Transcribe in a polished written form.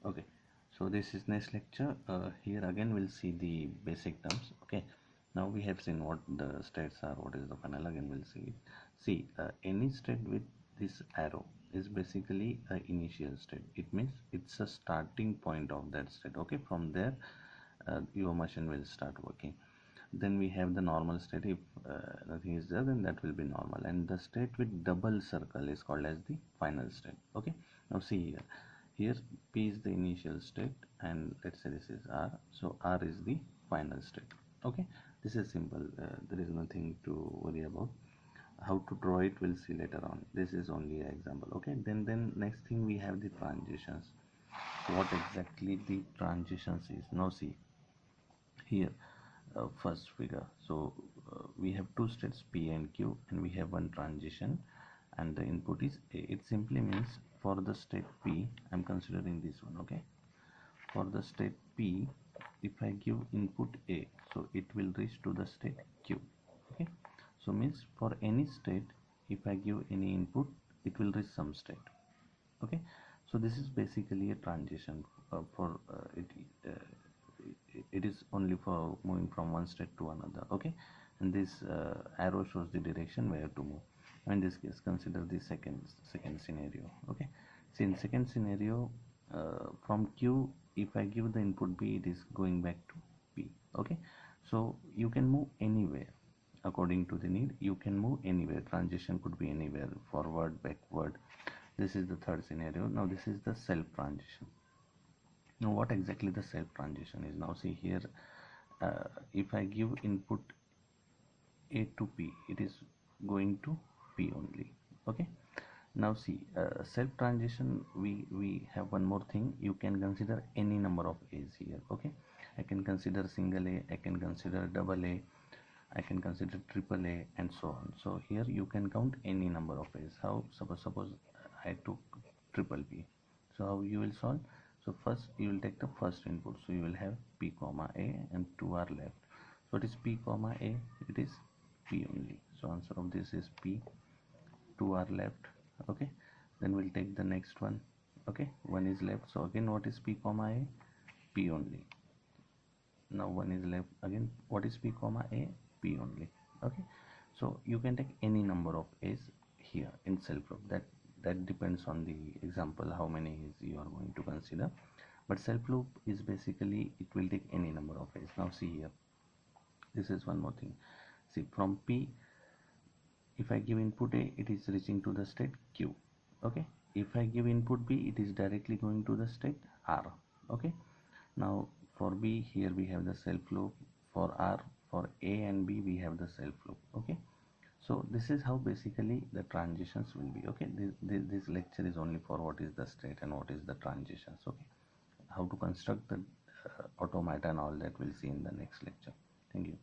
Okay, so this is next lecture. Here again we'll see the basic terms. Okay, now we have seen what the states are, what is the final. Again we'll see it. See, any state with this arrow is basically a initial state. It means it's a starting point of that state. Okay, from there your machine will start working. Then we have the normal state. If nothing is there, then that will be normal, and the state with double circle is called as the final state. Okay, now see here P is the initial state, and let's say this is R, so R is the final state. Okay, this is simple. There is nothing to worry about. How to draw it we'll see later on. This is only an example. Okay, then next thing we have the transitions. So what exactly the transitions is? Now see here, first figure. So we have two states P and Q, and we have one transition, and the input is A. It simply means for the state P, I'm considering this one. Okay, for the state P, if I give input A, so it will reach to the state Q. Okay, so means for any state, if I give any input, it will reach some state. Okay, so this is basically a transition for it is only for moving from one state to another. Okay, and this arrow shows the direction where to move. In this case, consider the second scenario. Okay, so in second scenario, from Q, if I give the input B, it is going back to P. Okay, so you can move anywhere according to the need. You can move anywhere. Transition could be anywhere, forward, backward. This is the third scenario. Now this is the self transition. Now what exactly the self transition is? Now see here, if I give input A to P, it is going to P only. Okay, now see, self transition, we have one more thing. You can consider any number of A's here. Okay, I can consider single A, I can consider double A, I can consider triple A, and so on. So here you can count any number of A's. How? Suppose I took triple P. So how you will solve? So first you will take the first input. So you will have P comma A, and 2 are left. So it is P comma A, it is P only. So answer of this is P. 2 are left. Okay, then we'll take the next one. Okay, 1 is left. So again, what is P comma A? P only. Now 1 is left. Again, what is P comma A? P only. Okay, so you can take any number of A's here in self loop. That depends on the example, how many A's you are going to consider. But self loop is basically, it will take any number of A's. Now see here, this is one more thing. See, from P, if I give input A, it is reaching to the state Q. Okay, if I give input B, it is directly going to the state R. Okay, now for B, here we have the self loop. For R, for A and B, we have the self loop. Okay, so this is how basically the transitions will be. Okay, this lecture is only for what is the state and what is the transitions. Okay, how to construct the automata and all that we'll see in the next lecture. Thank you.